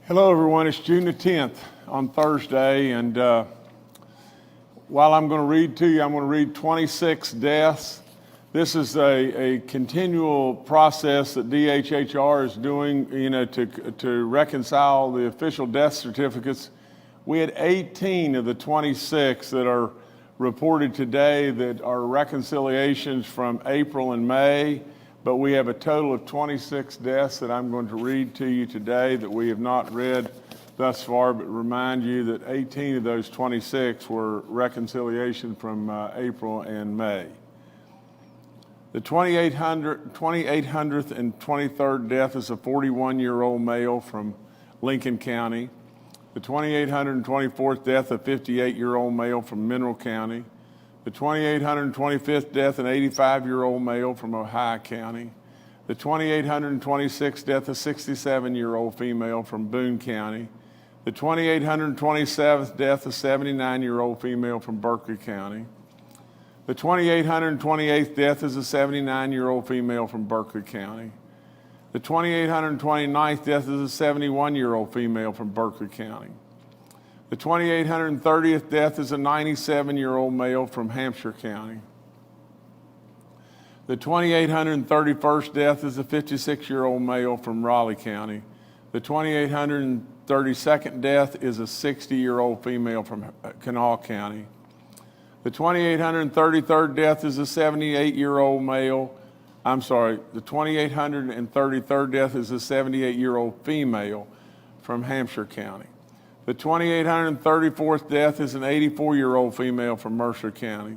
Hello everyone, it's June the 10th on Thursday, and while I'm going to read to you, I'm going to read 26 deaths. This is a continual process that DHHR is doing, to reconcile the official death certificates. We had 18 of the 26 that are reported today that are reconciliations from April and May. But we have a total of 26 deaths that I'm going to read to you today that we have not read thus far, but remind you that 18 of those 26 were reconciliation from April and May. The 2,823rd death is a 41-year-old male from Lincoln County. The 2,824th death, a 58-year-old male from Mineral County. The 2,825th death, an 85-year-old male from Ohio County. The 2,826th death, a 67-year-old female from Boone County. The 2,827th death, a 79-year-old female from Berkeley County. The 2,828th death is a 79-year-old female from Berkeley County. The 2,829th death is a 71-year-old female from Berkeley County. The 2,830th death is a 97-year-old male from Hampshire County. The 2,831st death is a 56-year-old male from Raleigh County. The 2,832nd death is a 60-year-old female from Kanawha County. The 2,833rd death is a 78-year-old male. The 2,833rd death is a 78-year-old female from Hampshire County. The 2,834th death is an 84-year-old female from Mercer County.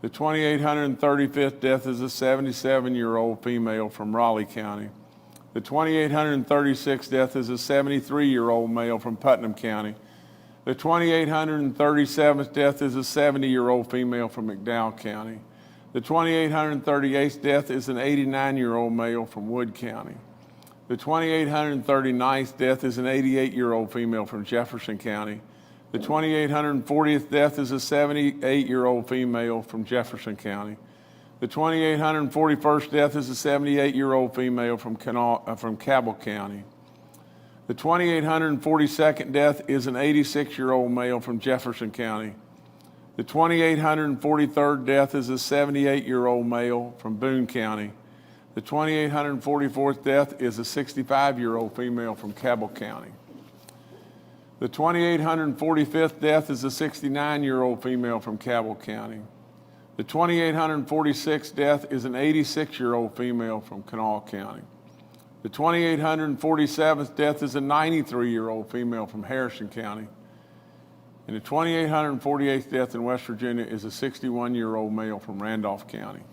The 2,835th death is a 77-year-old female from Raleigh County. The 2,836th death is a 73-year-old male from Putnam County. The 2,837th death is a 70-year-old female from McDowell County. The 2,838th death is an 89-year-old male from Wood County. The 2,839th death is an 88-year-old female from Jefferson County. The 2,840th death is a 78-year-old female from Jefferson County. The 2,841st death is a 78-year-old female from Cabell County. The 2,842nd death is an 86-year-old male from Jefferson County. The 2,843rd death is a 78-year-old male from Boone County. The 2,844th death is a 65-year-old female from Cabell County. The 2,845th death is a 69-year-old female from Cabell County. The 2,846th death is an 86-year-old female from Kanawha County. The 2,847th death is a 93-year-old female from Harrison County. And the 2,848th death in West Virginia is a 61-year-old male from Randolph County.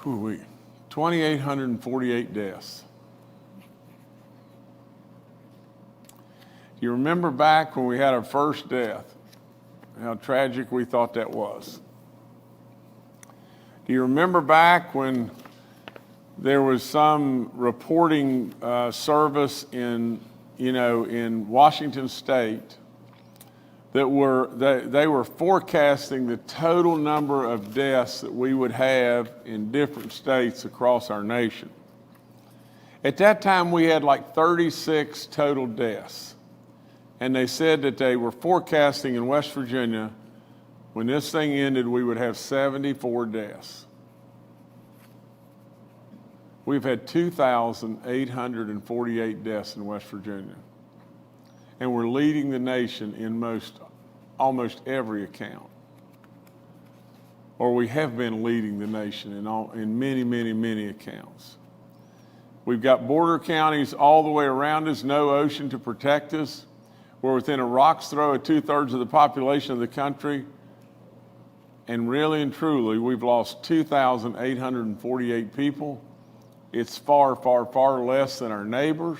2,848 deaths. You remember back when we had our first death, how tragic we thought that was. Do you remember back when there was some reporting service in Washington State that they were forecasting the total number of deaths that we would have in different states across our nation. At that time, we had like 36 total deaths. And they said that they were forecasting in West Virginia, when this thing ended, we would have 74 deaths. We've had 2,848 deaths in West Virginia. And we're leading the nation in almost every account. Or we have been leading the nation in many, many, many accounts. We've got border counties all the way around us, no ocean to protect us. We're within a rock's throw of 2/3 of the population of the country. And really and truly, we've lost 2,848 people. It's far, far, far less than our neighbors,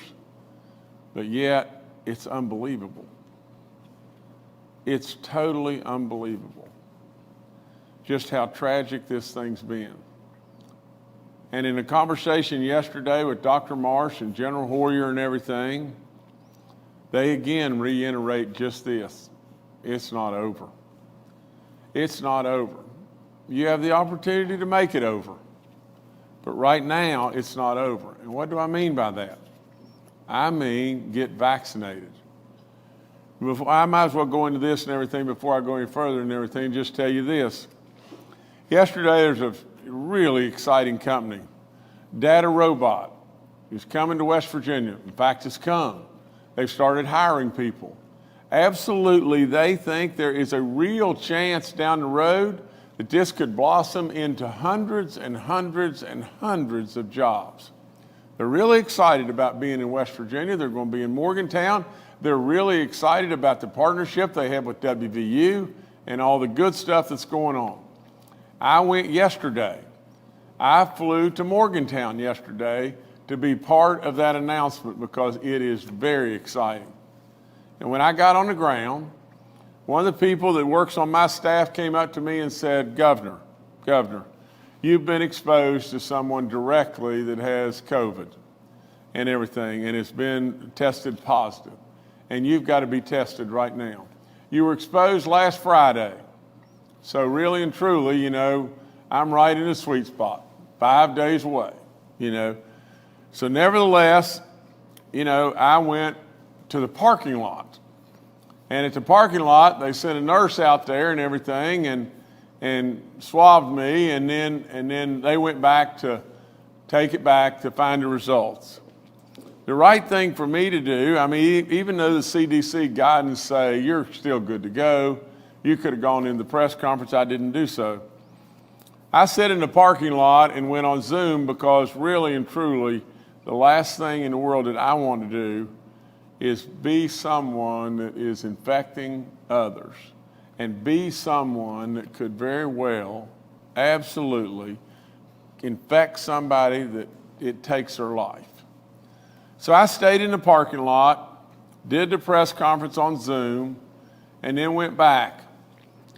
but yet it's unbelievable. It's totally unbelievable just how tragic this thing's been. And in a conversation yesterday with Dr. Marsh and General Hoyer and everything, they again reiterate just this: it's not over. It's not over. You have the opportunity to make it over. But right now, it's not over. And what do I mean by that? I mean get vaccinated. I might as well go into this and everything before I go any further and everything, just tell you this. Yesterday, there's a really exciting company, Data Robot, is coming to West Virginia. In fact, it's come. They've started hiring people. Absolutely, they think there is a real chance down the road that this could blossom into hundreds and hundreds and hundreds of jobs. They're really excited about being in West Virginia. They're going to be in Morgantown. They're really excited about the partnership they have with WVU and all the good stuff that's going on. I went yesterday. I flew to Morgantown yesterday to be part of that announcement because it is very exciting. And when I got on the ground, one of the people that works on my staff came up to me and said, Governor, you've been exposed to someone directly that has COVID and everything, and it's been tested positive. And you've got to be tested right now. You were exposed last Friday. So really and truly, you know, I'm right in the sweet spot, 5 days away, you know. So nevertheless, you know, I went to the parking lot. And at the parking lot, they sent a nurse out there and everything and swabbed me, and then they went back to take it back to find the results. The right thing for me to do, I mean, even though the CDC guidance say you're still good to go, you could have gone in the press conference, I didn't do so. I sat in the parking lot and went on Zoom because really and truly, the last thing in the world that I want to do is be someone that is infecting others and be someone that could very well, absolutely, infect somebody that it takes their life. So I stayed in the parking lot, did the press conference on Zoom, and then went back.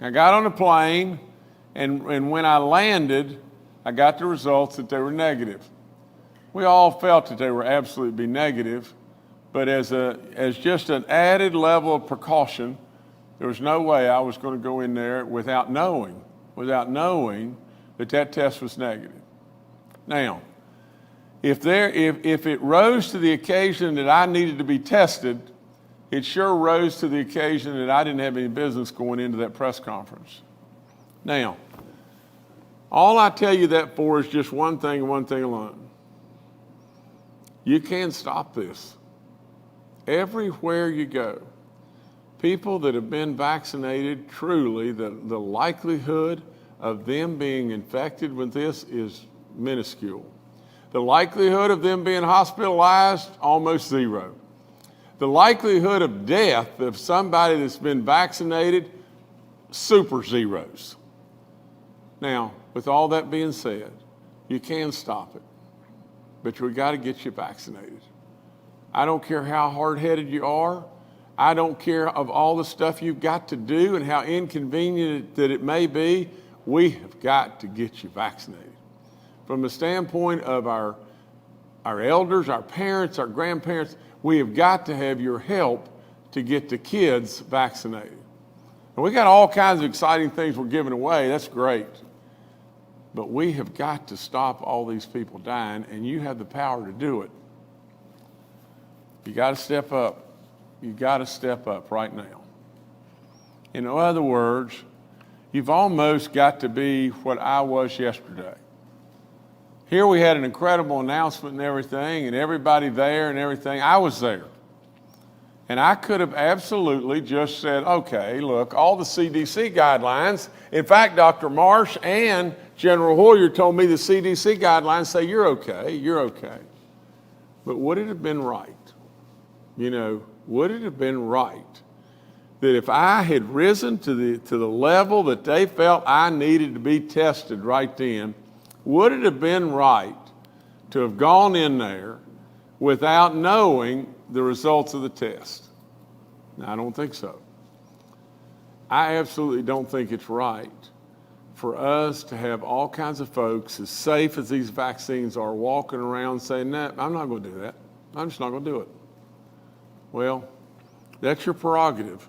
I got on the plane, and when I landed, I got the results that they were negative. We all felt that they were absolutely negative, but as just an added level of precaution, there was no way I was going to go in there without knowing that that test was negative. Now, if it rose to the occasion that I needed to be tested, it sure rose to the occasion that I didn't have any business going into that press conference. Now, all I tell you that for is just one thing and one thing alone. You can't stop this. Everywhere you go, people that have been vaccinated, truly, the likelihood of them being infected with this is minuscule. The likelihood of them being hospitalized, almost zero. The likelihood of death of somebody that's been vaccinated, super zeros. Now, with all that being said, you can stop it, but we got to get you vaccinated. I don't care how hard-headed you are. I don't care of all the stuff you've got to do and how inconvenient that it may be. We have got to get you vaccinated. From the standpoint of our elders, our parents, our grandparents, we have got to have your help to get the kids vaccinated. And we got all kinds of exciting things we're giving away. That's great. But we have got to stop all these people dying, and you have the power to do it. You got to step up. You got to step up right now. In other words, you've almost got to be what I was yesterday. Here we had an incredible announcement and everything, and everybody there and everything. I was there. And I could have absolutely just said, okay, look, all the CDC guidelines. In fact, Dr. Marsh and General Hoyer told me the CDC guidelines say you're okay, you're okay. But would it have been right? You know, would it have been right that if I had risen to the level that they felt I needed to be tested right then, would it have been right to have gone in there without knowing the results of the test? Now, I don't think so. I absolutely don't think it's right for us to have all kinds of folks, as safe as these vaccines are, walking around saying, no, I'm not going to do that. I'm just not going to do it. Well, that's your prerogative.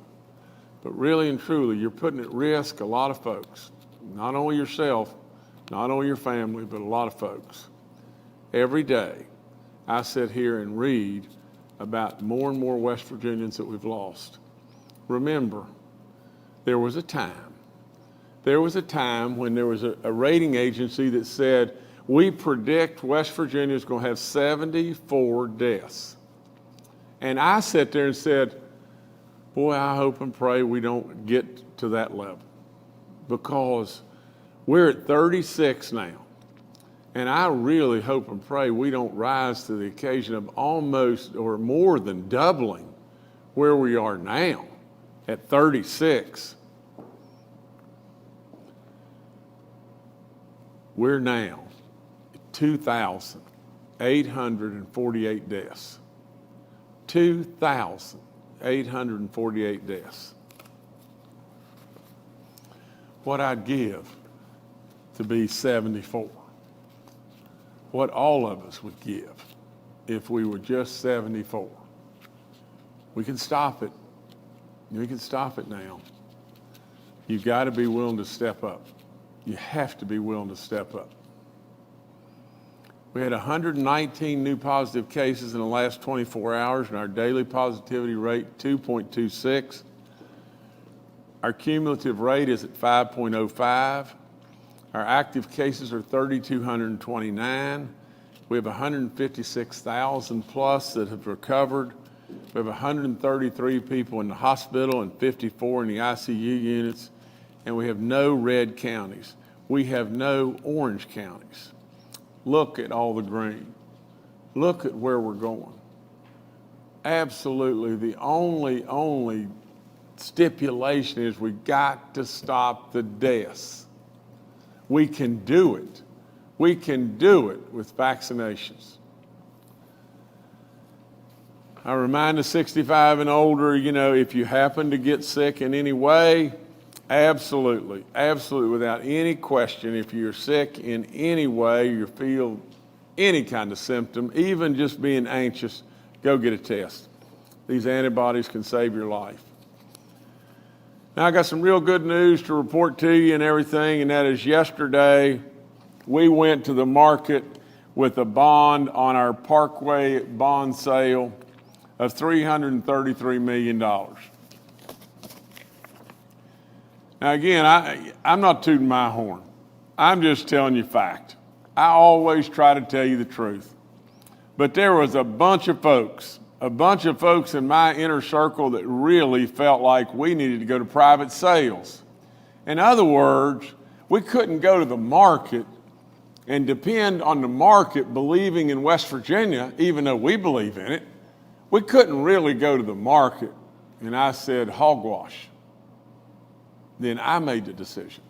But really and truly, you're putting at risk a lot of folks, not only yourself, not only your family, but a lot of folks. every day, I sit here and read about more and more West Virginians that we've lost. Remember, there was a time when there was a rating agency that said, we predict West Virginia is going to have 74 deaths. And I sat there and said, boy, I hope and pray we don't get to that level, because we're at 36 now. And I really hope and pray we don't rise to the occasion of almost or more than doubling where we are now at 36. We're now at 2,848 deaths. 2,848 deaths. What I'd give to be 74. What all of us would give if we were just 74. We can stop it. We can stop it now. You've got to be willing to step up. You have to be willing to step up. We had 119 new positive cases in the last 24 hours, and our daily positivity rate, 2.26. Our cumulative rate is at 5.05. Our active cases are 3,229. We have 156,000 plus that have recovered. We have 133 people in the hospital and 54 in the ICU units, and we have no red counties. We have no orange counties. Look at all the green. Look at where we're going. Absolutely, the only stipulation is we got to stop the deaths. We can do it. We can do it with vaccinations. I remind the 65 and older, if you happen to get sick in any way, absolutely, without any question, if you're sick in any way, you feel any kind of symptom, even just being anxious, go get a test. These antibodies can save your life. Now, I got some real good news to report to you and everything, and that is yesterday we went to the market with a bond on our Parkway bond sale of $333 million. Now, again, I'm not tooting my horn. I'm just telling you fact. I always try to tell you the truth. But there was a bunch of folks in my inner circle that really felt like we needed to go to private sales. In other words, we couldn't go to the market and depend on the market believing in West Virginia, even though we believe in it. We couldn't really go to the market. And I said, hogwash. Then I made the decision.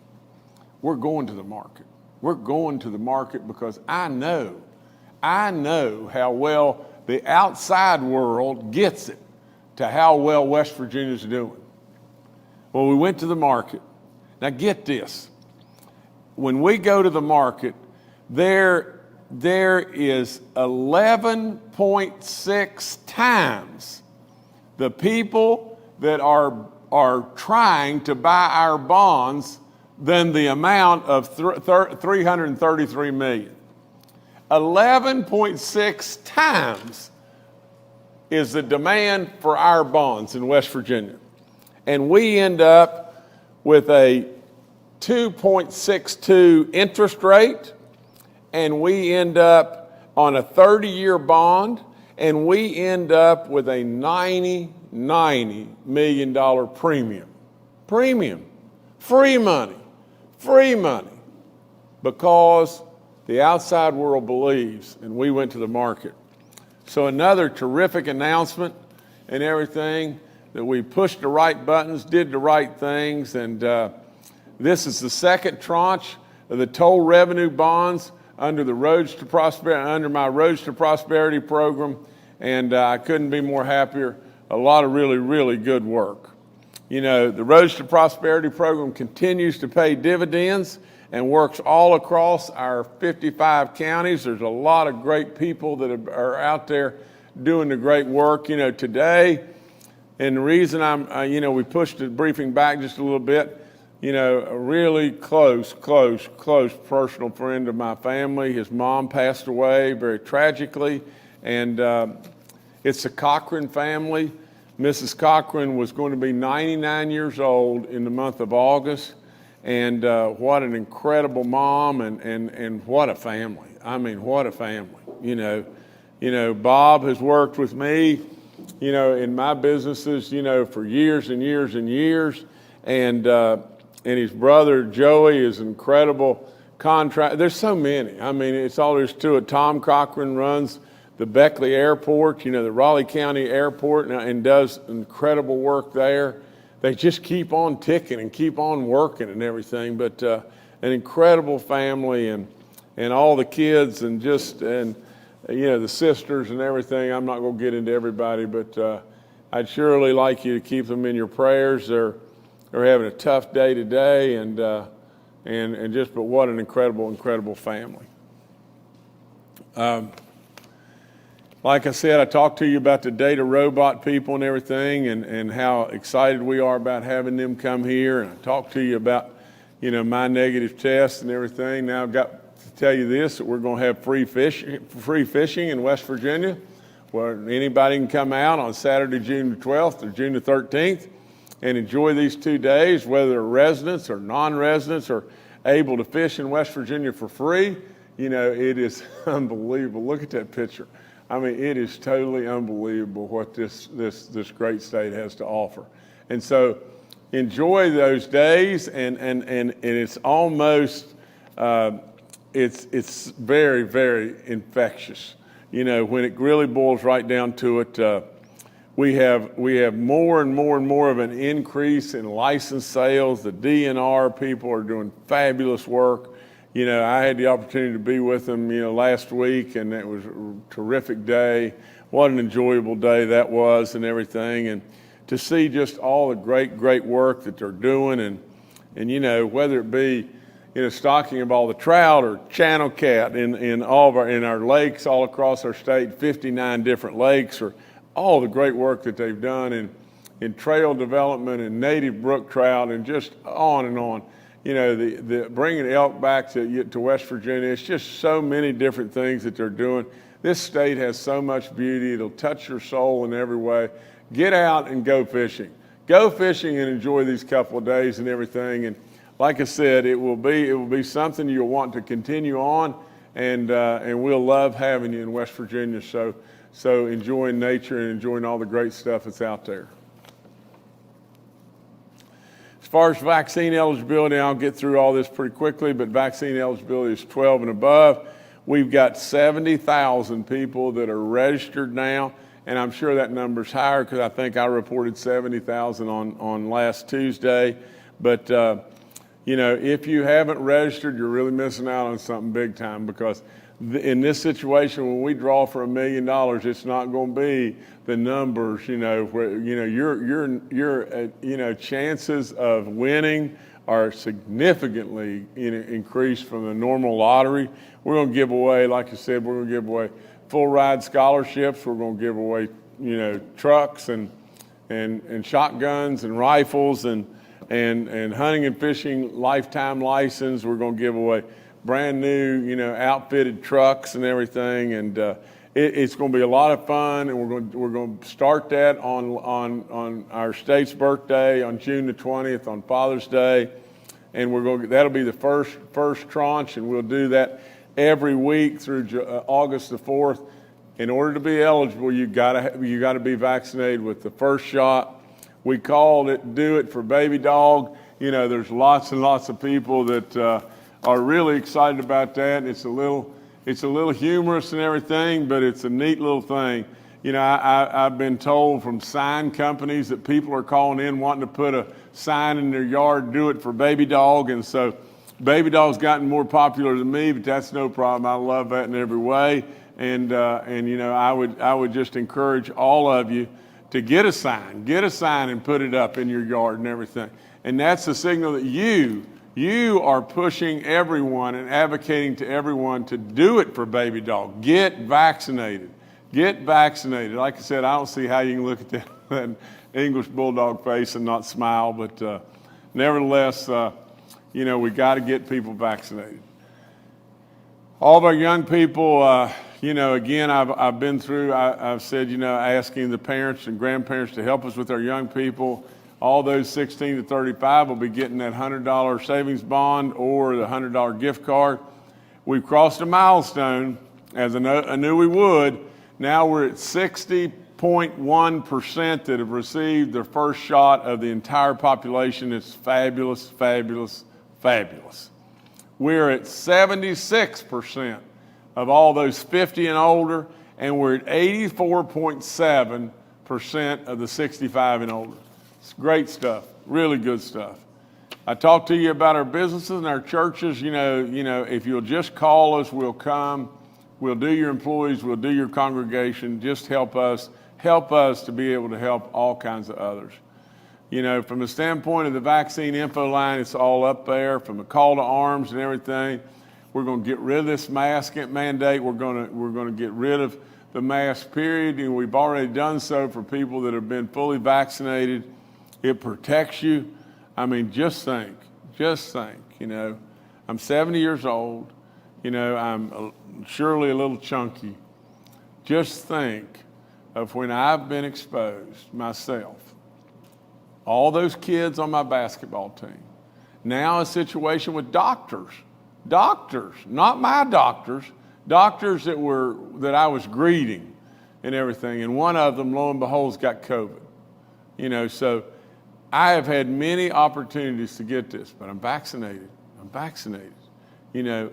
We're going to the market. We're going to the market because I know how well the outside world gets it to how well West Virginia's doing. Well, we went to the market. Now get this. When we go to the market, there is 11.6 times the people that are trying to buy our bonds than the amount of 333 million. 11.6 times is the demand for our bonds in West Virginia. And we end up with a 2.62 interest rate, and we end up on a 30-year bond, and we end up with a $90 million premium. Free money, because the outside world believes, and we went to the market. So another terrific announcement and everything, that we pushed the right buttons, did the right things, and this is the second tranche of the toll revenue bonds under the Roads to Prosperity, under my Roads to Prosperity program, and I couldn't be more happier. A lot of really, really good work. The Roads to Prosperity program continues to pay dividends and works all across our 55 counties. There's a lot of great people that are out there doing the great work. Today, and the reason we pushed the briefing back just a little bit, a really close personal friend of my family. His mom passed away very tragically, and it's the Cochran family. Mrs. Cochran was going to be 99 years old in the month of August, and what an incredible mom, and what a family. I mean, what a family. Bob has worked with me, in my businesses, for years and years and years, and his brother Joey is an incredible contract. There's so many. I mean, it's all there's to it. Tom Cochran runs the Beckley Airport, the Raleigh County Airport, and does incredible work there. They just keep on ticking and keep on working and everything. But an incredible family, and all the kids, and the sisters and everything. I'm not going to get into everybody, but I'd surely like you to keep them in your prayers. They're having a tough day today, but what an incredible family. Like I said, I talked to you about the data robot people and everything, and how excited we are about having them come here. And I talked to you about, my negative test and everything. Now I've got to tell you this, that we're going to have free fishing in West Virginia, where anybody can come out on Saturday, June the 12th or June the 13th and enjoy these 2 days, whether they're residents or non-residents, are able to fish in West Virginia for free. It is unbelievable. Look at that picture. I mean, it is totally unbelievable what this great state has to offer. And so enjoy those days, and it's almost, it's very, very infectious. When it really boils right down to it, we have more and more of an increase in license sales. The DNR people are doing fabulous work. I had the opportunity to be with them, last week, and it was a terrific day. What an enjoyable day that was, and everything. And to see just all the great work that they're doing, and whether it be, stocking of all the trout or channel cat in all of our lakes all across our state, 59 different lakes, or all the great work that they've done in trail development and native brook trout, and just on and on. The bringing elk back to West Virginia. It's just so many different things that they're doing. This state has so much beauty. It'll touch your soul in every way. Get out and go fishing. Go fishing and enjoy these couple of days and everything. And like I said, it will be something you'll want to continue on, and we'll love having you in West Virginia. So enjoying nature and enjoying all the great stuff that's out there. As far as vaccine eligibility, I'll get through all this pretty quickly, but vaccine eligibility is 12 and above. We've got 70,000 people that are registered now, and I'm sure that number's higher, because I think I reported 70,000 on last Tuesday. But if you haven't registered, you're really missing out on something big time, because in this situation, when we draw for $1 million, it's not going to be the numbers, where your chances of winning are significantly increased from the normal lottery. We're going to give away, like I said, we're going to give away full ride scholarships. We're going to give away, trucks and shotguns and rifles and hunting and fishing lifetime license. We're going to give away brand new, outfitted trucks and everything, and it's going to be a lot of fun. And we're going to start that on our state's birthday on June the 20th, on Father's Day, and that'll be the first tranche, and we'll do that every week through August the 4th. In order to be eligible, you got to be vaccinated with the first shot. We called it "Do It for Baby Dog." There's lots and lots of people that are really excited about that. It's a little humorous and everything, but it's a neat little thing. I've been told from sign companies that people are calling in wanting to put a sign in their yard, "Do It for Baby Dog," and so Baby Dog's gotten more popular than me, but that's no problem. I love that in every way, and I would just encourage all of you to get a sign and put it up in your yard and everything, and that's a signal that you are pushing everyone and advocating to everyone to do it for Baby Dog. Get vaccinated. Get vaccinated. Like I said, I don't see how you can look at that English bulldog face and not smile, but nevertheless, you know, we got to get people vaccinated. All of our young people, you know, again, I've been through, I've said, you know, asking the parents and grandparents to help us with our young people. All those 16 to 35 will be getting that $100 savings bond or the $100 gift card. We've crossed a milestone, as I knew we would. Now we're at 60.1% that have received their first shot of the entire population. It's fabulous, fabulous, fabulous. We're at 76% of all those 50 and older, and we're at 84.7% of the 65 and older. It's great stuff, really good stuff. I talked to you about our businesses and our churches. You know, if you'll just call us, we'll come. We'll do your employees, we'll do your congregation. Just help us to be able to help all kinds of others. You know, from the standpoint of the vaccine info line, it's all up there. From the call to arms and everything, we're going to get rid of this mask mandate. We're going to get rid of the mask period, and we've already done so for people that have been fully vaccinated. It protects you. I mean, just think, you know, I'm 70 years old. You know, I'm surely a little chunky. Just think of when I've been exposed myself. All those kids on my basketball team. Now a situation with doctors, not my doctors that I was greeting and everything. And one of them, lo and behold, has got COVID. You know, so I have had many opportunities to get this, but I'm vaccinated. You know,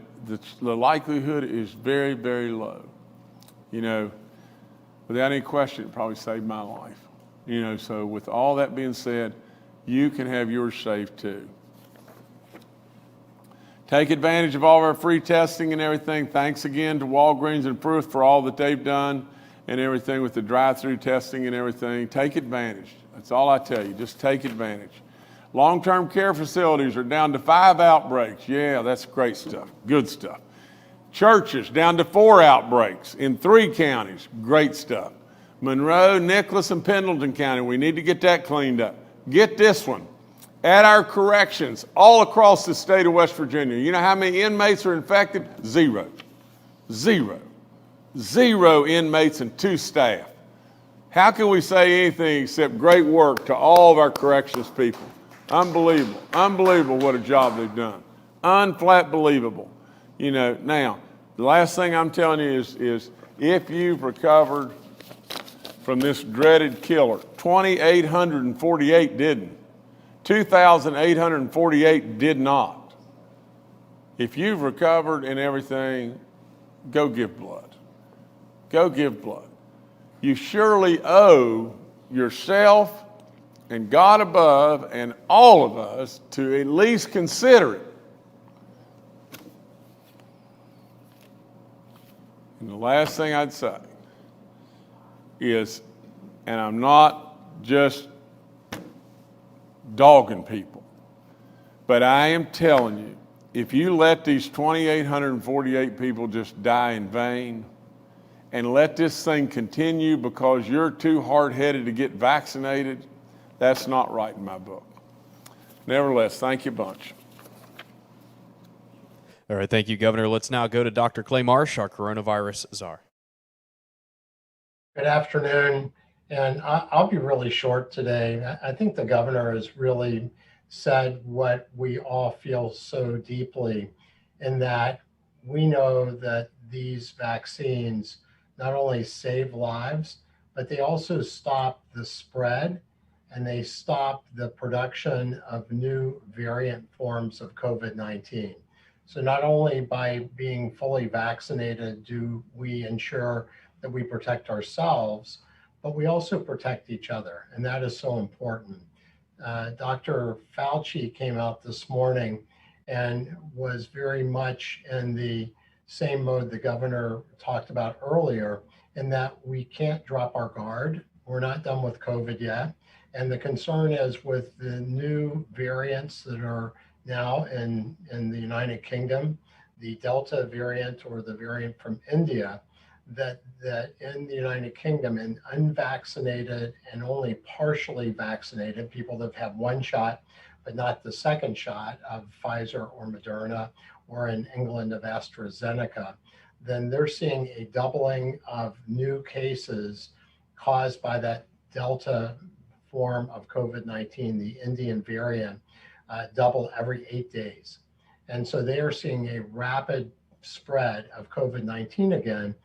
the likelihood is very, very low. You know, without any question, it probably saved my life. You know, so with all that being said, you can have yours safe too. Take advantage of all of our free testing and everything. Thanks again to Walgreens and Fruth for all that they've done and everything with the drive-through testing and everything. Take advantage. That's all I tell you. Just take advantage. Long-term care facilities are down to 5 outbreaks. Yeah, that's great stuff. Good stuff. Churches down to 4 outbreaks in 3 counties. Great stuff. Monroe, Nicholas, and Pendleton County. We need to get that cleaned up. Get this one. At our corrections all across the state of West Virginia, you know how many inmates are infected? 0. 0. 0 inmates and 2 staff. How can we say anything except great work to all of our corrections people? Unbelievable. Unbelievable what a job they've done. Unflat believable. You know, now, the last thing I'm telling you is if you've recovered from this dreaded killer, 2,848 didn't. 2,848 did not. If you've recovered and everything, go give blood. Go give blood. You surely owe yourself and God above and all of us to at least consider it. And the last thing I'd say is, and I'm not just dogging people, but I am telling you, if you let these 2,848 people just die in vain and let this thing continue because you're too hard-headed to get vaccinated, that's not right in my book. Nevertheless, thank you a bunch. All right, thank you, Governor. Let's now go to Dr. Clay Marsh, our coronavirus czar. Good afternoon, and I'll be really short today. I think the governor has really said what we all feel so deeply, in that we know that these vaccines not only save lives, but they also stop the spread and they stop the production of new variant forms of COVID-19. So not only by being fully vaccinated do we ensure that we protect ourselves, but we also protect each other, and that is so important. Dr. Fauci came out this morning and was very much in the same mode the governor talked about earlier, in that we can't drop our guard. We're not done with COVID yet. And the concern is with the new variants that are now in the United Kingdom, the Delta variant or the variant from India, that in the United Kingdom, in unvaccinated and only partially vaccinated people that have had 1 shot but not the second shot of Pfizer or Moderna, or in England of AstraZeneca, then they're seeing a doubling of new cases caused by that Delta form of COVID-19, the Indian variant, double every 8 days. And so they are seeing a rapid spread of COVID-19 again,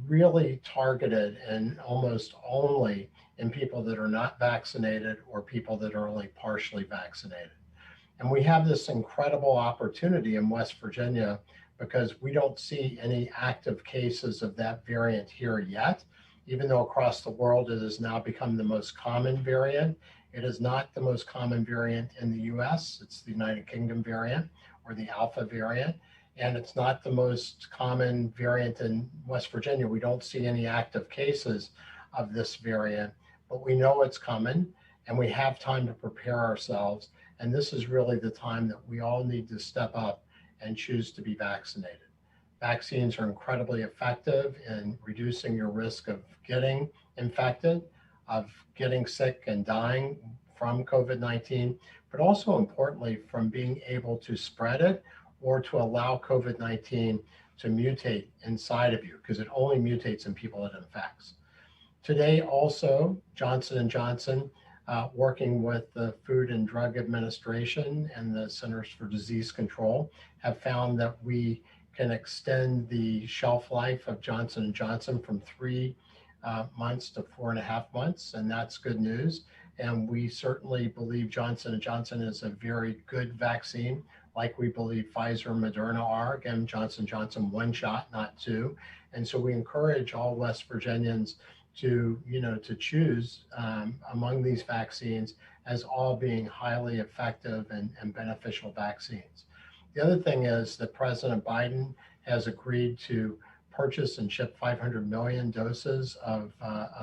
really targeted and almost only in people that are not vaccinated or people that are only partially vaccinated. And we have this incredible opportunity in West Virginia because we don't see any active cases of that variant here yet, even though across the world it has now become the most common variant. It is not the most common variant in the US, it's the United Kingdom variant or the Alpha variant. And it's not the most common variant in West Virginia. We don't see any active cases of this variant, but we know it's coming and we have time to prepare ourselves. And this is really the time that we all need to step up and choose to be vaccinated. Vaccines are incredibly effective in reducing your risk of getting infected, of getting sick and dying from COVID-19, but also importantly from being able to spread it or to allow COVID-19 to mutate inside of you, because it only mutates in people it infects. Today also, Johnson & Johnson, working with the Food and Drug Administration and the Centers for Disease Control, have found that we can extend the shelf life of Johnson & Johnson from 3 months to 4.5 months, and that's good news. And we certainly believe Johnson & Johnson is a very good vaccine, like we believe Pfizer and Moderna are. Again, Johnson & Johnson 1 shot, not 2. And so we encourage all West Virginians to choose among these vaccines as all being highly effective and beneficial vaccines. The other thing is that President Biden has agreed to purchase and ship 500 million doses of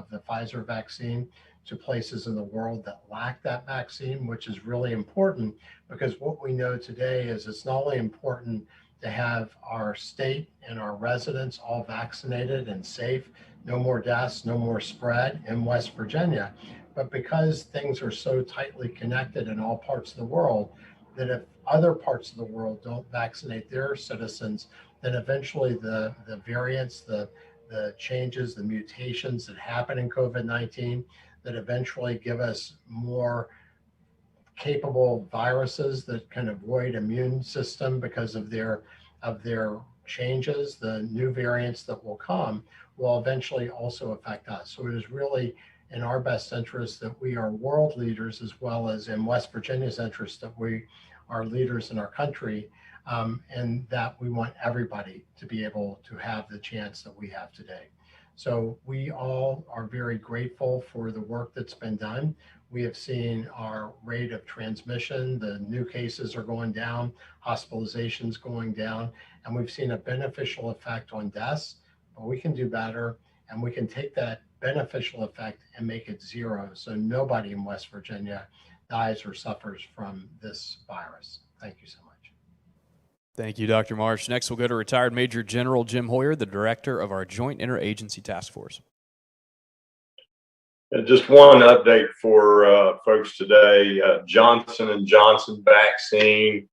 the Pfizer vaccine to places in the world that lack that vaccine, which is really important because what we know today is it's not only important to have our state and our residents all vaccinated and safe, no more deaths, no more spread in West Virginia, but because things are so tightly connected in all parts of the world, that if other parts of the world don't vaccinate their citizens, then eventually the variants, the changes, the mutations that happen in COVID-19 that eventually give us more capable viruses that can avoid immune system because of their changes, the new variants that will come will eventually also affect us. So it is really in our best interest that we are world leaders, as well as in West Virginia's interest that we are leaders in our country, and that we want everybody to be able to have the chance that we have today. So we all are very grateful for the work that's been done. We have seen our rate of transmission, the new cases are going down, hospitalizations going down, and we've seen a beneficial effect on deaths, but we can do better, and we can take that beneficial effect and make it 0, so nobody in West Virginia dies or suffers from this virus. Thank you so much. Thank you, Dr. Marsh. Next, we'll go to retired Major General Jim Hoyer, the director of our Joint Interagency Task Force. Just one update for folks today. Johnson & Johnson vaccine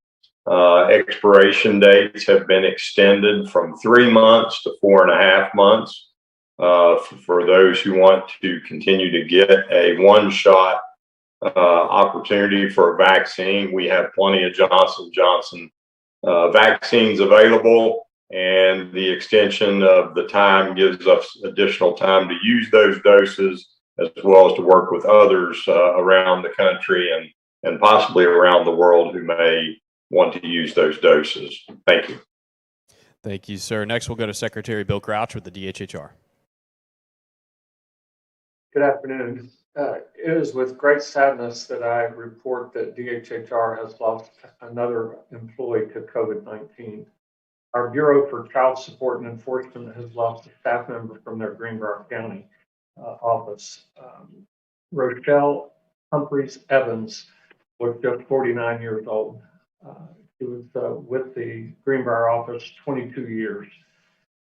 expiration dates have been extended from 3 months to 4.5 months. For those who want to continue to get a 1-shot opportunity for a vaccine, we have plenty of Johnson & Johnson vaccines available, and the extension of the time gives us additional time to use those doses, as well as to work with others around the country and possibly around the world who may want to use those doses. Thank you. Thank you, sir. Next, we'll go to Secretary Bill Crouch with the DHHR. Good afternoon. It is with great sadness that I report that DHHR has lost another employee to COVID-19. Our Bureau for Child Support and Enforcement has lost a staff member from their Greenbrier County office. Rochelle Humphreys Evans was just 49 years old. She was with the Greenbrier office 22 years.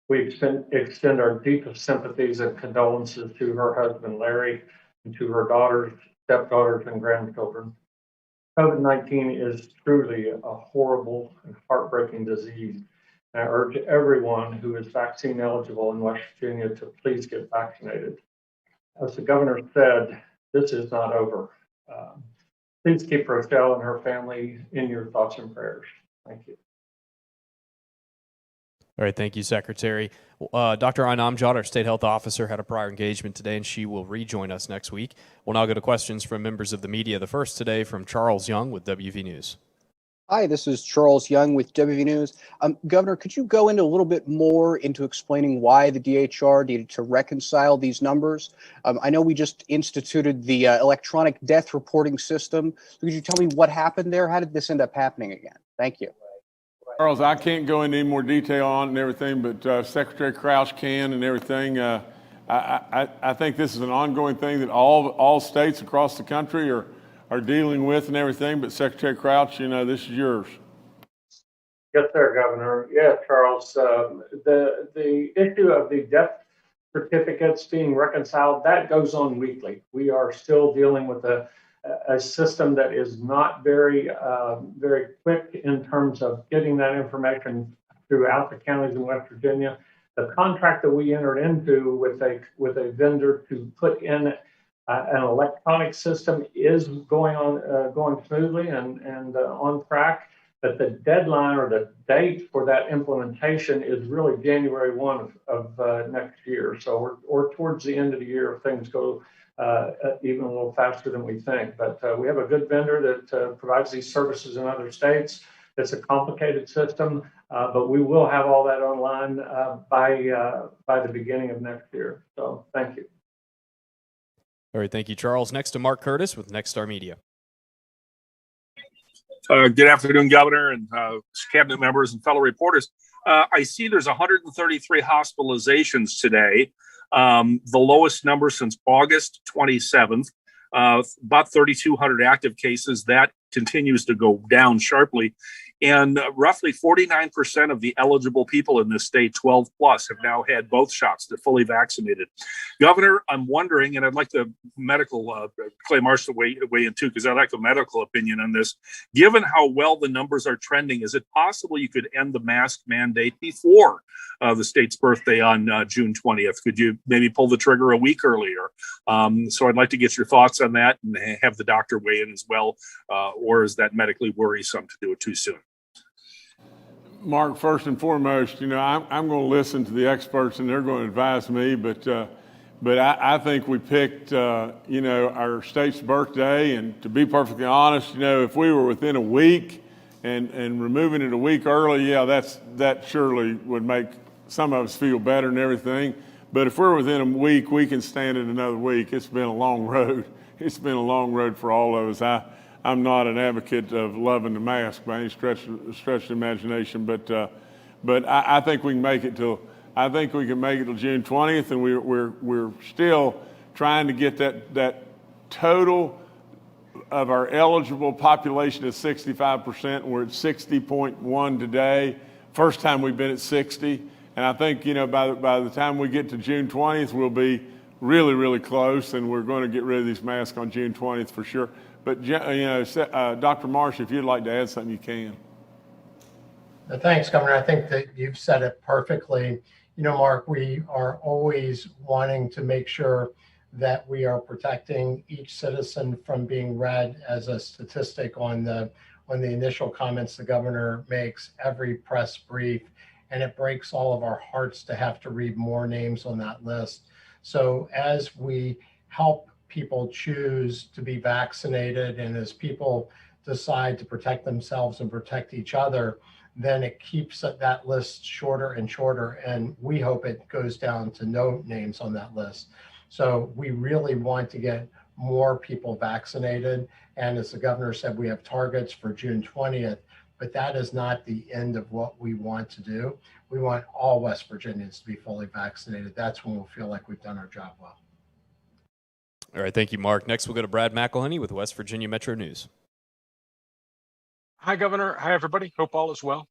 We extend our deepest sympathies and condolences to her husband, Larry, and to her daughters, stepdaughters, and grandchildren. COVID-19 is truly a horrible and heartbreaking disease. And I urge everyone who is vaccine eligible in West Virginia to please get vaccinated. As the governor said, this is not over. Please keep Rochelle and her family in your thoughts and prayers. Thank you. All right, thank you, Secretary. Dr. Anamjad, our State Health Officer, had a prior engagement today, and she will rejoin us next week. We'll now go to questions from members of the media. The first today from Charles Young with WV News. Hi, this is Charles Young with WV News. Governor, could you go into a little bit more into explaining why the DHR needed to reconcile these numbers? I know we just instituted the electronic death reporting system. Could you tell me what happened there? How did this end up happening again? Thank you. Charles, I can't go into any more detail on it and everything, but Secretary Crouch can and everything. I think this is an ongoing thing that all states across the country are dealing with and everything. But Secretary Crouch, you know, this is yours. Yes, sir, Governor. Yeah, Charles. The issue of the death certificates being reconciled, that goes on weekly. We are still dealing with a system that is not very quick in terms of getting that information throughout the counties in West Virginia. The contract that we entered into with a vendor to put in an electronic system is going smoothly and on track. But the deadline or the date for that implementation is really January 1 of next year. So we're towards the end of the year if things go even a little faster than we think. But we have a good vendor that provides these services in other states. It's a complicated system, but we will have all that online by the beginning of next year. So thank you. All right, thank you, Charles. Next to Mark Curtis with Nexstar Media. Good afternoon, Governor and cabinet members and fellow reporters. I see there's 133 hospitalizations today, the lowest number since August 27th. About 3,200 active cases. That continues to go down sharply. And roughly 49% of the eligible people in this state, 12 plus, have now had both shots. They're fully vaccinated. Governor, I'm wondering, and I'd like the medical, Clay Marsh to weigh in too, because I'd like a medical opinion on this. Given how well the numbers are trending, is it possible you could end the mask mandate before the state's birthday on June 20th? Could you maybe pull the trigger a week earlier? So I'd like to get your thoughts on that and have the doctor weigh in as well. Or is that medically worrisome to do it too soon? Mark, first and foremost, you know, I'm going to listen to the experts and they're going to advise me, but I think we picked, you know, our state's birthday, and to be perfectly honest, you know, if we were within a week and removing it a week early, yeah, that surely would make some of us feel better and everything. But if we're within a week, we can stand it another week. It's been a long road. It's been a long road for all of us. I'm not an advocate of loving the mask by any stretch of imagination, but I think we can make it till June 20th, and we're still trying to get that total of our eligible population is 65%. We're at 60.1 today. First time we've been at 60, and I think, you know, by the time we get to June 20th, we'll be really, really close, and we're going to get rid of these masks on June 20th for sure. But, you know, Dr. Marsh, if you'd like to add something, you can. Thanks, Governor. I think that you've said it perfectly. You know, Mark, we are always wanting to make sure that we are protecting each citizen from being read as a statistic on the initial comments the governor makes, every press brief, and it breaks all of our hearts to have to read more names on that list. So as we help people choose to be vaccinated, and as people decide to protect themselves and protect each other, then it keeps that list shorter and shorter, and we hope it goes down to no names on that list. So we really want to get more people vaccinated, and as the governor said, we have targets for June 20th, but that is not the end of what we want to do. We want all West Virginians to be fully vaccinated. That's when we'll feel like we've done our job well. All right, thank you, Mark. Next, we'll go to Brad McElhenney with West Virginia Metro News. Hi, Governor. Hi, everybody. Hope all is well.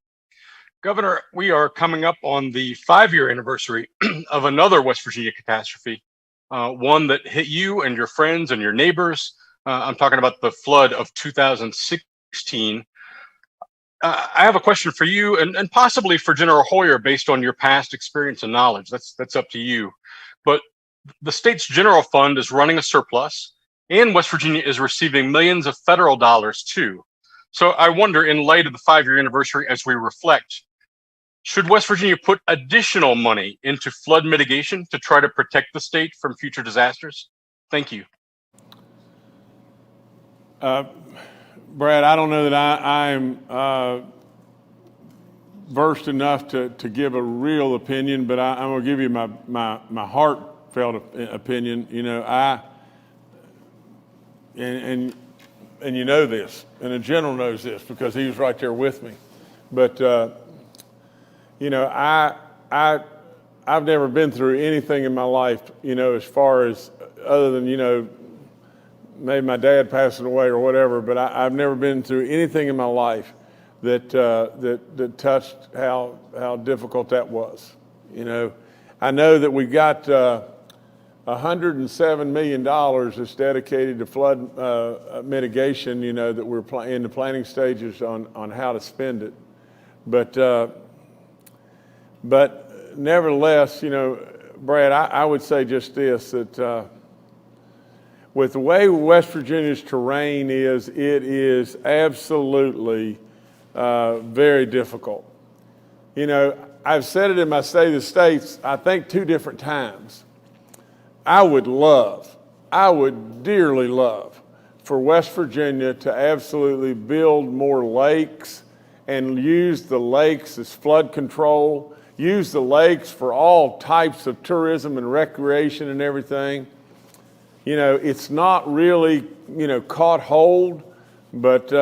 Governor, we are coming up on the 5-year anniversary of another West Virginia catastrophe, one that hit you and your friends and your neighbors I'm talking about the flood of 2016. I have a question for you and possibly for General Hoyer based on your past experience and knowledge. That's up to you. But the state's general fund is running a surplus, and West Virginia is receiving millions of federal dollars too. So I wonder, in light of the 5-year anniversary, as we reflect, should West Virginia put additional money into flood mitigation to try to protect the state from future disasters? Thank you. Brad, I don't know that I'm versed enough to give a real opinion, but I'm going to give you my heartfelt opinion. You know, and you know this, and the general knows this because he was right there with me. But you know, I've never been through anything in my life, you know, as far as other than, you know, maybe my dad passing away or whatever, but I've never been through anything in my life that that touched how difficult that was. You know, I know that we got $107 million that's dedicated to flood mitigation. You know, that we're in the planning stages on how to spend it, but nevertheless, you know, Brad, I would say just this, that with the way West Virginia's terrain is, it is absolutely very difficult. You know, I've said it in my State of the States, I think 2 different times. I would dearly love for West Virginia to absolutely build more lakes and use the lakes as flood control, use the lakes for all types of tourism and recreation and everything. You know, it's not really, you know, caught hold, but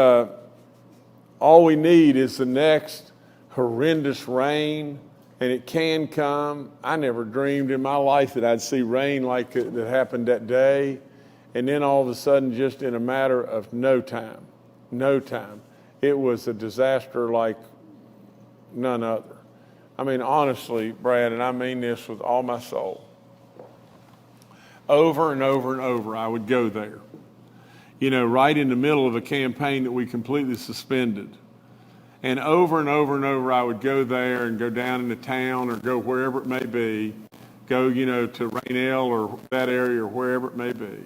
all we need is the next horrendous rain, and it can come. I never dreamed in my life that I'd see rain like that happened that day, and then all of a sudden, just in a matter of no time, it was a disaster like none other. I mean, honestly, Brad, and I mean this with all my soul, over and over and over, I would go there. You know, right in the middle of a campaign that we completely suspended. And over, I would go there and go down into town or go wherever it may be, go, you know, to Rainelle or that area or wherever it may be.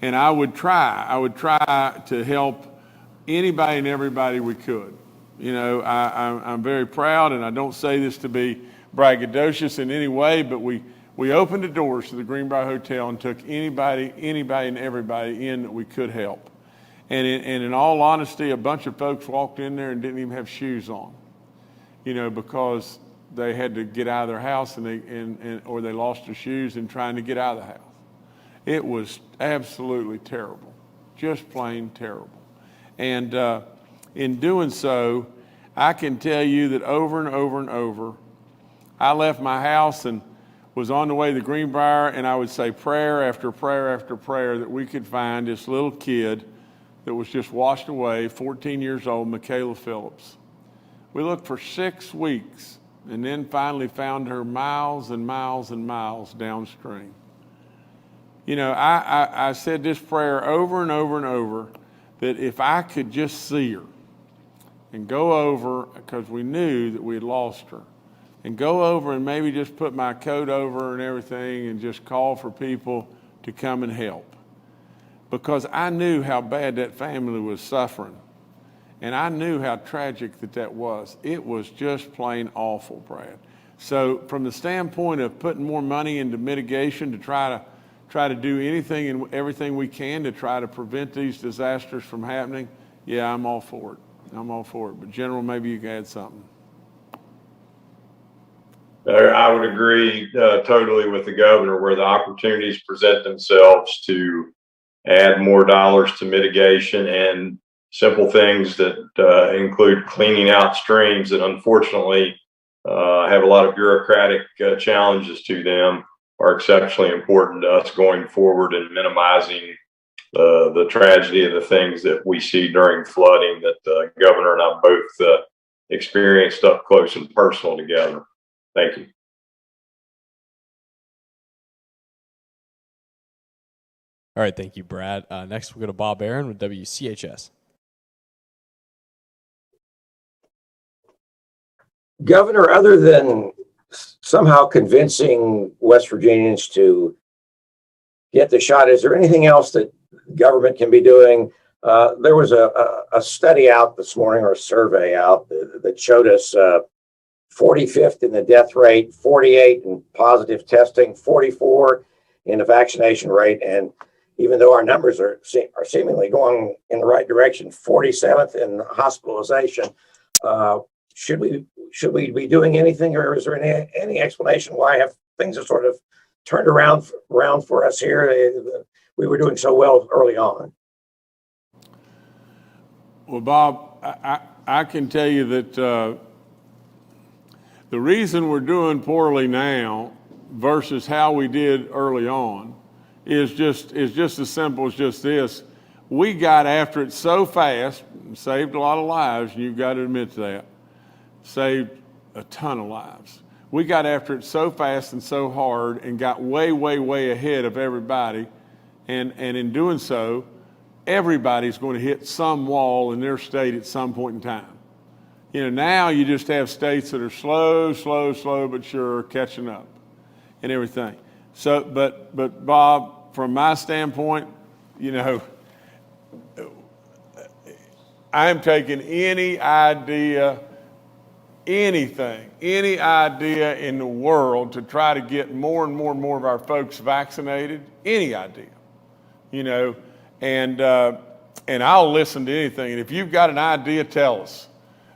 And I would try to help anybody and everybody we could. You know, I'm very proud, and I don't say this to be braggadocious in any way, but we opened the doors to the Greenbrier Hotel and took anybody and everybody in that we could help. And in all honesty, a bunch of folks walked in there and didn't even have shoes on, you know, because they had to get out of their house or they lost their shoes in trying to get out of the house. It was absolutely terrible, just plain terrible. And in doing so, I can tell you that over and over, I left my house and was on the way to the Greenbrier, and I would say prayer after prayer after prayer that we could find this little kid that was just washed away, 14 years old, Michaela Phillips. We looked for 6 weeks and then finally found her miles and miles and miles downstream. You know, I said this prayer over and over that if I could just see her and go over, because we knew that we had lost her, and go over and maybe just put my coat over and everything and just call for people to come and help. Because I knew how bad that family was suffering. And I knew how tragic that was. It was just plain awful, Brad. So from the standpoint of putting more money into mitigation to try to do anything and everything we can to try to prevent these disasters from happening, yeah, I'm all for it. But General, maybe you can add something. I would agree totally with the governor where the opportunities present themselves to add more dollars to mitigation and simple things that include cleaning out streams that unfortunately have a lot of bureaucratic challenges to them are exceptionally important to us going forward and minimizing the tragedy of the things that we see during flooding that the governor and I both experienced up close and personal together. Thank you. All right, thank you, Brad. Next, we'll go to Bob Aaron with WCHS. Governor, other than somehow convincing West Virginians to get the shot, is there anything else that government can be doing? There was a study out this morning, or a survey out, that showed us 45th in the death rate, 48 in positive testing, 44 in the vaccination rate, and even though our numbers are seemingly going in the right direction, 47th in hospitalization. Should we be doing anything, or is there any explanation why things have sort of turned around for us here? We were doing so well early on. Well, Bob, I can tell you that the reason we're doing poorly now versus how we did early on is just as simple as just this. We got after it so fast and saved a lot of lives, and you've got to admit that. Saved a ton of lives. We got after it so fast and so hard and got way, way, way ahead of everybody. And in doing so, everybody's going to hit some wall in their state at some point in time. You know, now you just have states that are slow, but sure, catching up and everything. So, but Bob, from my standpoint, you know, I'm taking any idea in the world to try to get more and more of our folks vaccinated. Any idea, you know, and I'll listen to anything. And if you've got an idea, tell us.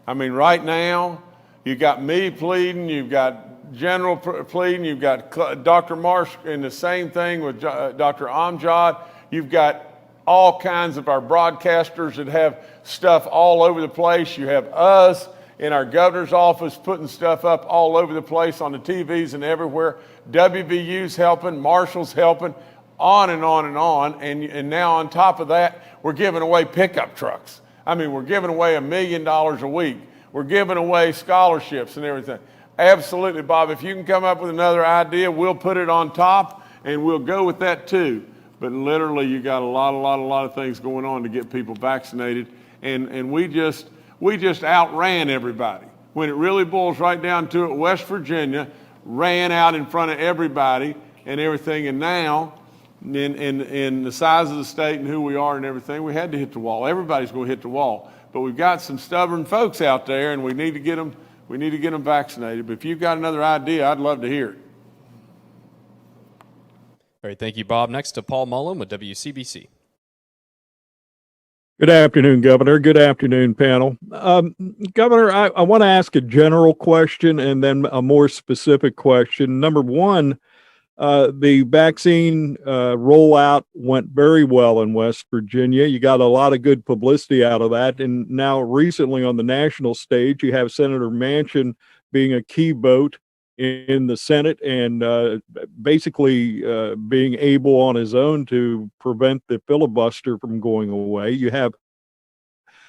I mean, right now, you've got me pleading, you've got General pleading, you've got Dr. Marsh, and the same thing with Dr. Amjad. You've got all kinds of our broadcasters that have stuff all over the place. You have us in our governor's office putting stuff up all over the place on the TVs and everywhere. WVU's helping, Marshall's helping, on and on and on. And now on top of that, we're giving away pickup trucks. I mean, we're giving away $1 million a week. We're giving away scholarships and everything. Absolutely, Bob. If you can come up with another idea, we'll put it on top and we'll go with that too. But literally, you got a lot of things going on to get people vaccinated. And we just outran everybody. When it really boils right down to it, West Virginia ran out in front of everybody and everything. And now, in the size of the state and who we are and everything, we had to hit the wall. Everybody's going to hit the wall. But we've got some stubborn folks out there, and we need to get them vaccinated. But if you've got another idea, I'd love to hear it. All right, thank you, Bob. Next to Paul Mullen with WCBC. Good afternoon, Governor. Good afternoon, panel. Governor, I want to ask a general question and then a more specific question. Number one, the vaccine rollout went very well in West Virginia. You got a lot of good publicity out of that. And now recently on the national stage, you have Senator Manchin being a key vote in the Senate and basically being able on his own to prevent the filibuster from going away. You have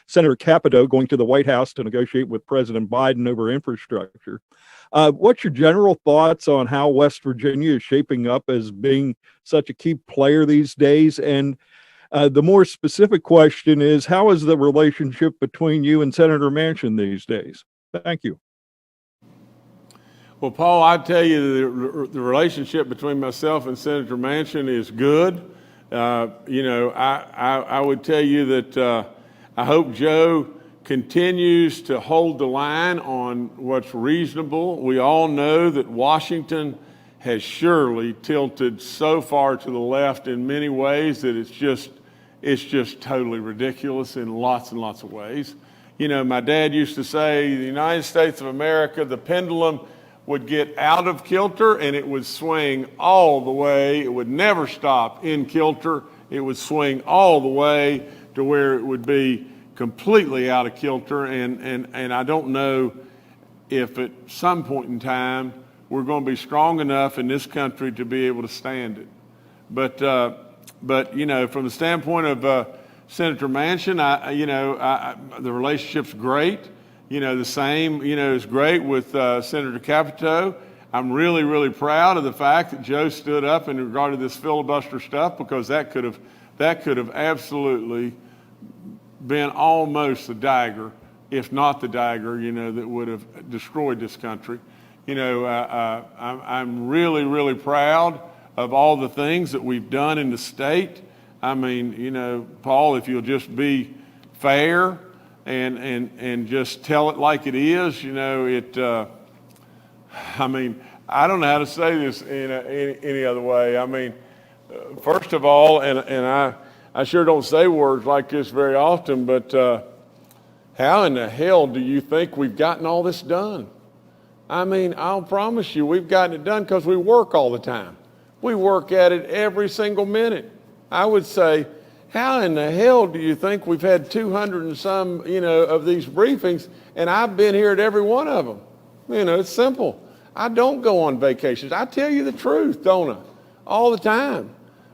Senator Capito going to the White House to negotiate with President Biden over infrastructure. What's your general thoughts on how West Virginia is shaping up as being such a key player these days? And the more specific question is, how is the relationship between you and Senator Manchin these days? Thank you. Well, Paul, I tell you, the relationship between myself and Senator Manchin is good. You know, I would tell you that I hope Joe continues to hold the line on what's reasonable. We all know that Washington has surely tilted so far to the left in many ways that it's just totally ridiculous in lots and lots of ways. You know, my dad used to say, the United States of America, the pendulum would get out of kilter and it would swing all the way. It would never stop in kilter. It would swing all the way to where it would be completely out of kilter. And I don't know if at some point in time we're going to be strong enough in this country to be able to stand it. But you know, from the standpoint of Senator Manchin, the relationship's great. You know, the same, you know, is great with Senator Capito. I'm really, really proud of the fact that Joe stood up in regard to this filibuster stuff, because that could have absolutely been almost the dagger, if not the dagger, that would have destroyed this country. I'm really, really proud of all the things that we've done in the state. I mean, Paul, if you'll just be fair and just tell it like it is, I don't know how to say this in any other way. I mean, first of all, and I sure don't say words like this very often, but how in the hell do you think we've gotten all this done? I mean, I'll promise you we've gotten it done because we work all the time. We work at it every single minute. I would say, how in the hell do you think we've had 200 and some, of these briefings, and I've been here at every one of them? It's simple. I don't go on vacations. I tell you the truth, don't I? All the time.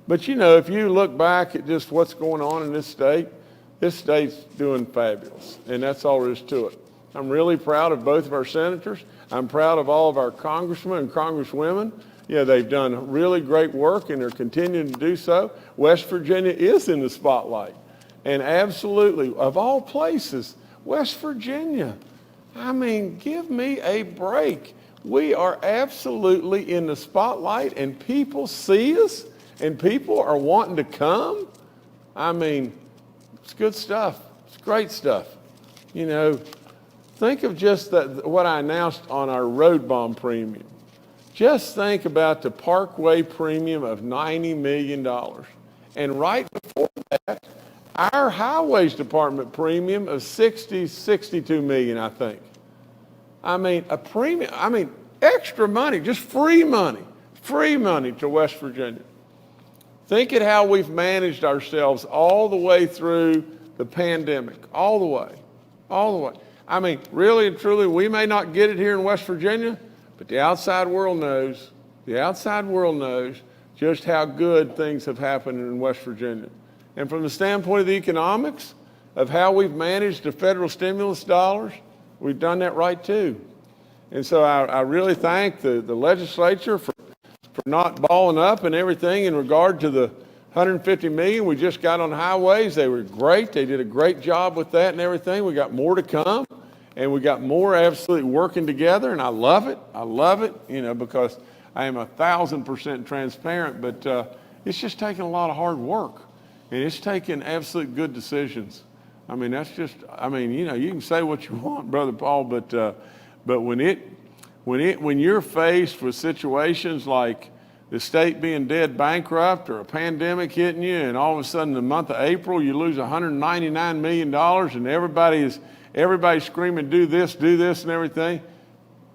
But if you look back at just what's going on in this state's doing fabulous. And that's all there is to it. I'm really proud of both of our senators. I'm proud of all of our congressmen and congresswomen. They've done really great work, and they're continuing to do so. West Virginia is in the spotlight. And absolutely, of all places, West Virginia. I mean, give me a break. We are absolutely in the spotlight, and people see us, and people are wanting to come. I mean, it's good stuff. It's great stuff. Think of just what I announced on our road bond premium. Just think about the Parkway premium of $90 million. And right before that, our Highways Department premium of $62 million, I think. I mean, extra money, just free money to West Virginia. Think at how we've managed ourselves all the way through the pandemic, all the way. I mean, really and truly, we may not get it here in West Virginia, but the outside world knows just how good things have happened in West Virginia. And from the standpoint of the economics, of how we've managed the federal stimulus dollars, we've done that right too. And so I really thank the legislature for not balling up and everything in regard to the $150 million we just got on highways. They were great. They did a great job with that and everything. We got more to come, and we got more absolutely working together, and I love it. Because I am 1,000% transparent, but it's just taking a lot of hard work, and it's taking absolute good decisions. I mean, you can say what you want, Brother Paul, but when you're faced with situations like the state being dead bankrupt or a pandemic hitting you, and all of a sudden in the month of April you lose $199 million, and everybody's screaming, do this and everything,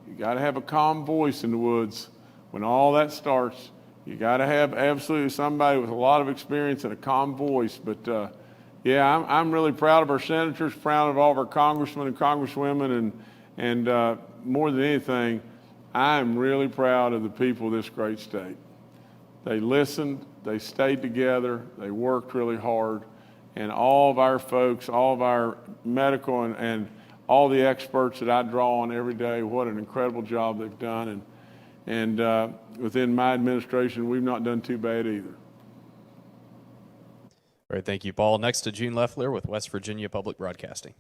you got to have a calm voice in the woods when all that starts. You got to have absolutely somebody with a lot of experience and a calm voice. But I'm really proud of our senators, proud of all of our congressmen and congresswomen, and more than anything, I'm really proud of the people of this great state. They listened, they stayed together, they worked really hard, and all of our folks, all of our medical and all the experts that I draw on every day, what an incredible job they've done. And within my administration, we've not done too bad either. All right, thank you, Paul. Next to June Leffler with West Virginia Public Broadcasting.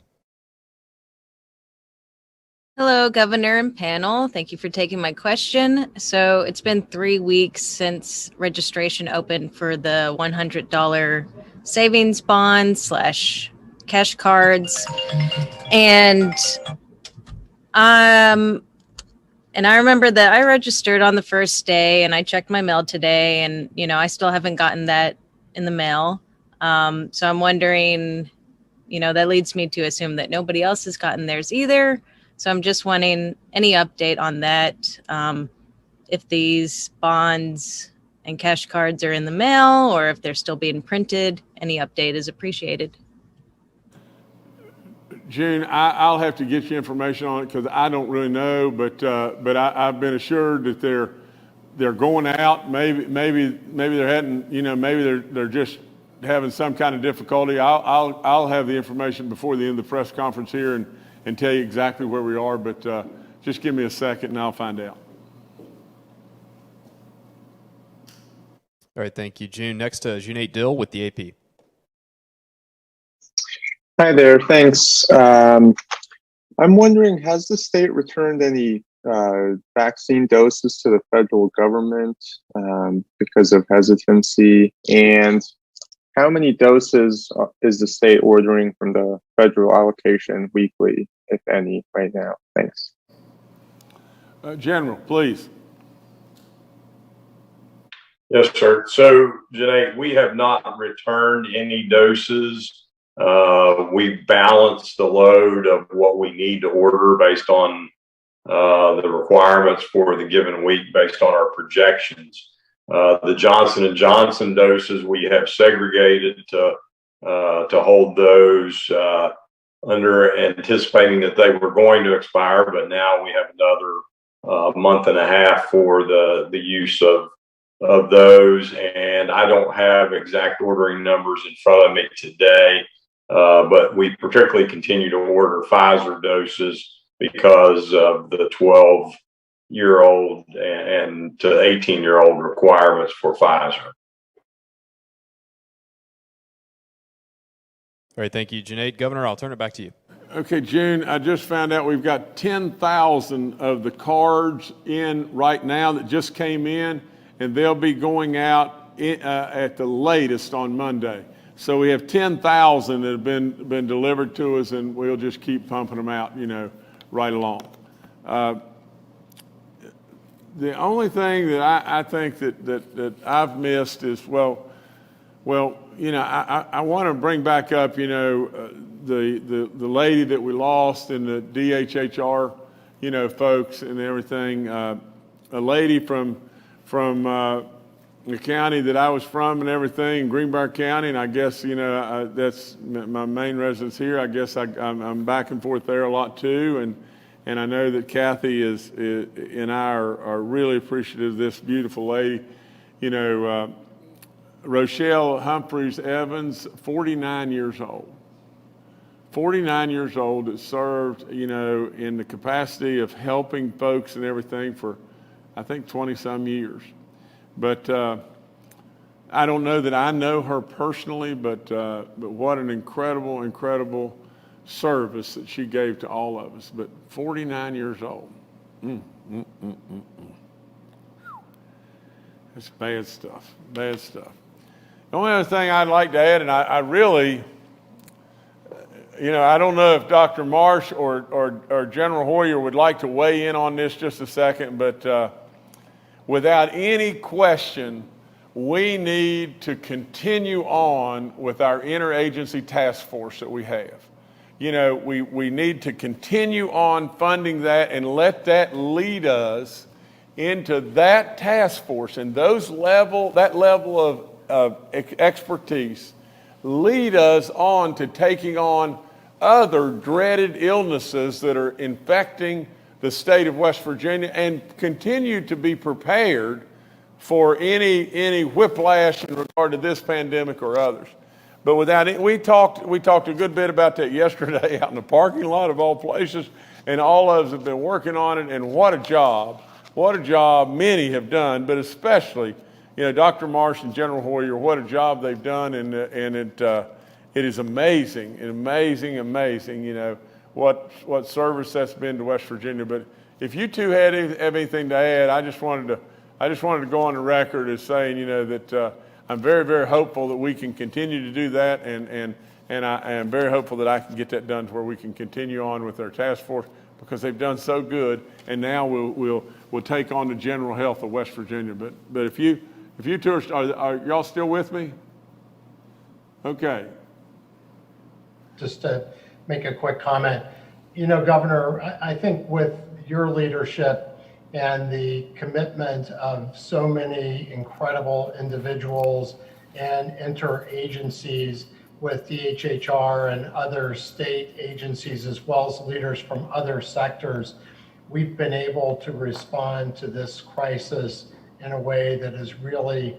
Hello, Governor and panel. Thank you for taking my question. So it's been 3 weeks since registration opened for the $100 savings bond / cash cards. And I remember that I registered on the first day, and I checked my mail today, and I still haven't gotten that in the mail. So I'm wondering, that leads me to assume that nobody else has gotten theirs either. So I'm just wanting any update on that, if these bonds and cash cards are in the mail or if they're still being printed. Any update is appreciated. June, I'll have to get you information on it because I don't really know, but I've been assured that they're going out. Maybe they're hadn't, maybe they're just having some kind of difficulty. I'll have the information before the end of the press conference here and tell you exactly where we are, but just give me a second and I'll find out. All right, thank you, June. Next, Junate Dill with the AP. Hi there, thanks. I'm wondering, has the state returned any vaccine doses to the federal government because of hesitancy? And how many doses is the state ordering from the federal allocation weekly, if any, right now? Thanks. General, please. Yes, sir. So, Janae, we have not returned any doses. We balance the load of what we need to order based on the requirements for the given week based on our projections. The Johnson & Johnson doses we have segregated to hold those under anticipating that they were going to expire, but now we have another month and a half for the use of those, and I don't have exact ordering numbers in front of me today, but we particularly continue to order Pfizer doses because of the 12-year-old and to 18-year-old requirements for Pfizer. All right, thank you, Junate. Governor, I'll turn it back to you. Okay, June, I just found out we've got 10,000 of the cards in right now that just came in, and they'll be going out at the latest on Monday. So we have 10,000 that have been delivered to us, and we'll just keep pumping them out, right along. The only thing that I think that I've missed is, I want to bring back up, the lady that we lost and the DHHR, folks and everything. A lady from the county that I was from and everything, Greenbrier County, and I guess, that's my main residence here. I guess I'm back and forth there a lot too, and I know that Kathy and I are really appreciative of this beautiful lady. Rochelle Humphreys Evans, 49 years old. 49 years old that served, in the capacity of helping folks and everything for, I think, 20-some years. But I don't know that I know her personally, but what an incredible, incredible service that she gave to all of us. But 49 years old. That's bad stuff, bad stuff. The only other thing I'd like to add, and I really, I don't know if Dr. Marsh or General Hoyer would like to weigh in on this just a second, but without any question, we need to continue on with our interagency task force that we have. We need to continue on funding that and let that lead us into that task force and that level of expertise lead us on to taking on other dreaded illnesses that are infecting the state of West Virginia, and continue to be prepared for any whiplash in regard to this pandemic or others. But without it, we talked a good bit about that yesterday out in the parking lot of all places, and all of us have been working on it, and what a job many have done, but especially, Dr. Marsh and General Hoyer, what a job they've done, and it is amazing, what service that's been to West Virginia. But if you two have anything to add, I just wanted to go on the record as saying, that I'm very, very hopeful that we can continue to do that, and I am very hopeful that I can get that done to where we can continue on with our task force, because they've done so good, and now we'll take on the general health of West Virginia. But if you two are y'all still with me? Okay. Just to make a quick comment, Governor, I think with your leadership and the commitment of so many incredible individuals and interagencies with DHHR and other state agencies, as well as leaders from other sectors, we've been able to respond to this crisis in a way that has really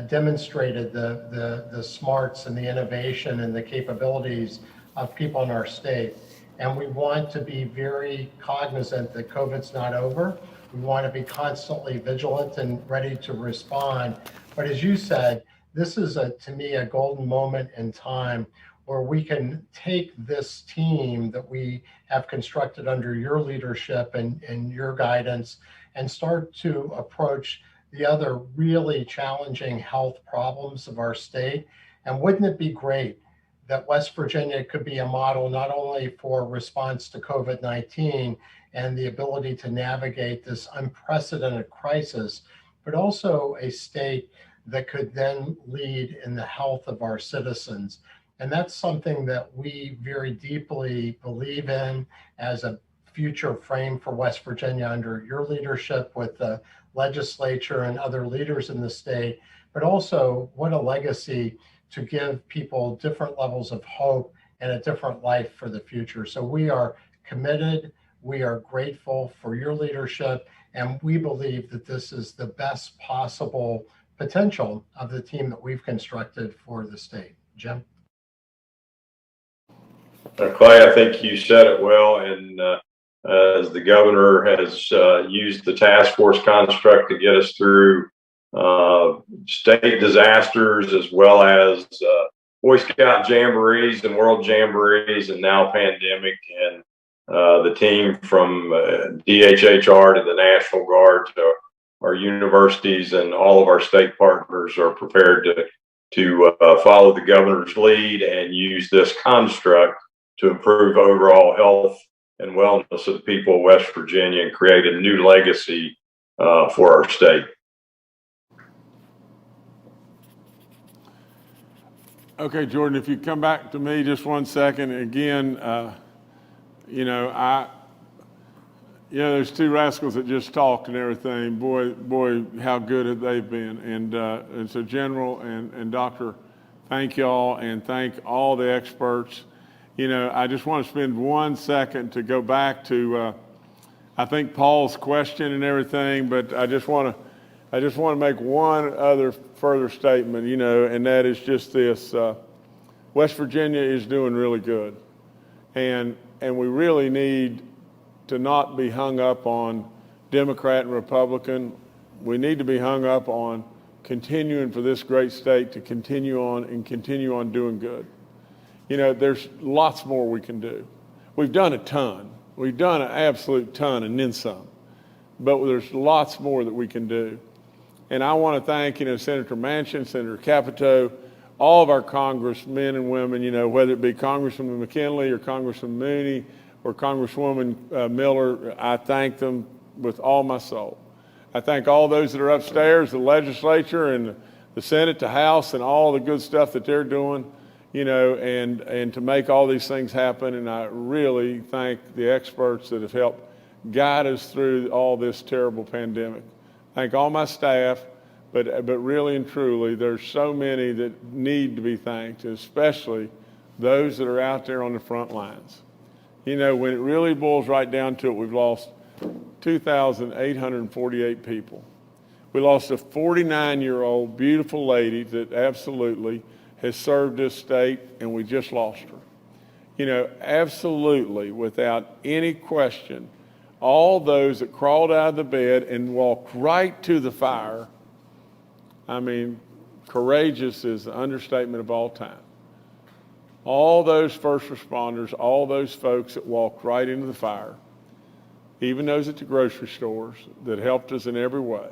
demonstrated the smarts and the innovation and the capabilities of people in our state. And we want to be very cognizant that COVID's not over. We want to be constantly vigilant and ready to respond. But as you said, this is to me a golden moment in time where we can take this team that we have constructed under your leadership and your guidance and start to approach the other really challenging health problems of our state. And wouldn't it be great that West Virginia could be a model not only for response to COVID-19 and the ability to navigate this unprecedented crisis, but also a state that could then lead in the health of our citizens. And that's something that we very deeply believe in as a future frame for West Virginia under your leadership with the legislature and other leaders in the state, but also what a legacy to give people different levels of hope and a different life for the future. So we are committed, we are grateful for your leadership, and we believe that this is the best possible potential of the team that we've constructed for the state. Jim? Clay, I think you said it well, and as the governor has used the task force construct to get us through state disasters as well as Boy Scout jamborees and world jamborees and now pandemic, and the team from DHHR to the National Guard to our universities and all of our state partners are prepared to follow the governor's lead and use this construct to improve overall health and wellness of the people of West Virginia and create a new legacy for our state. Okay, Jordan, if you come back to me just 1 second. Again, there's two rascals that just talked and everything. Boy, how good have they been. And so General and Doctor, thank y'all, and thank all the experts. I just want to spend 1 second to go back to, I think Paul's question and everything, but I just want to make one other further statement, and that is just this. West Virginia is doing really good. And we really need to not be hung up on Democrat and Republican. We need to be hung up on continuing for this great state to continue on doing good. There's lots more we can do. We've done a ton. We've done an absolute ton and then some. But there's lots more that we can do. And I want to thank, Senator Manchin, Senator Capito, all of our congressmen and women, whether it be Congressman McKinley or Congressman Mooney or Congresswoman Miller, I thank them with all my soul. I thank all those that are upstairs, the legislature and the Senate, the House, and all the good stuff that they're doing, and to make all these things happen. And I really thank the experts that have helped guide us through all this terrible pandemic. Thank all my staff, but really and truly, there's so many that need to be thanked, especially those that are out there on the front lines. When it really boils right down to it, we've lost 2,848 people. We lost a 49-year-old beautiful lady that absolutely has served this state, and we just lost her. Absolutely, without any question, all those that crawled out of the bed and walked right to the fire, courageous is the understatement of all time. All those first responders, all those folks that walked right into the fire, even those at the grocery stores that helped us in every way,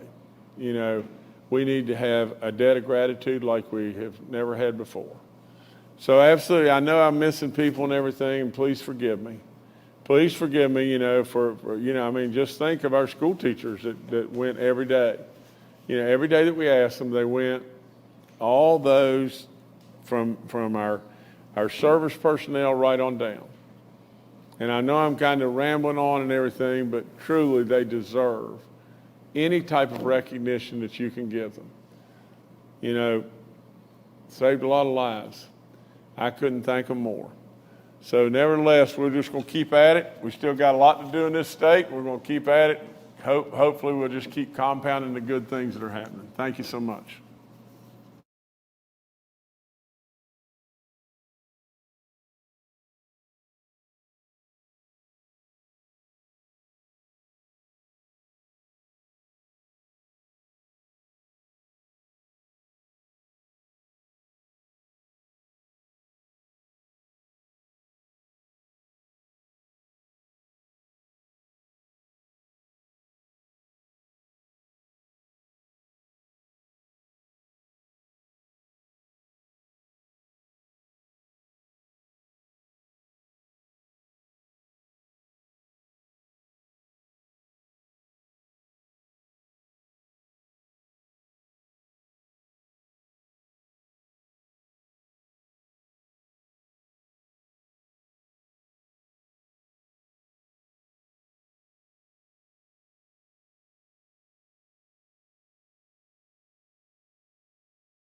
we need to have a debt of gratitude like we have never had before. So absolutely, I know I'm missing people and everything, and please forgive me. Please forgive me, just think of our school teachers that went every day. Every day that we asked them, they went. All those from our service personnel right on down. And I know I'm kind of rambling on and everything, but truly they deserve any type of recognition that you can give them. Saved a lot of lives. I couldn't thank them more. So nevertheless, we're just going to keep at it. We still got a lot to do in this state. We're going to keep at it. Hopefully we'll just keep compounding the good things that are happening. Thank you so much.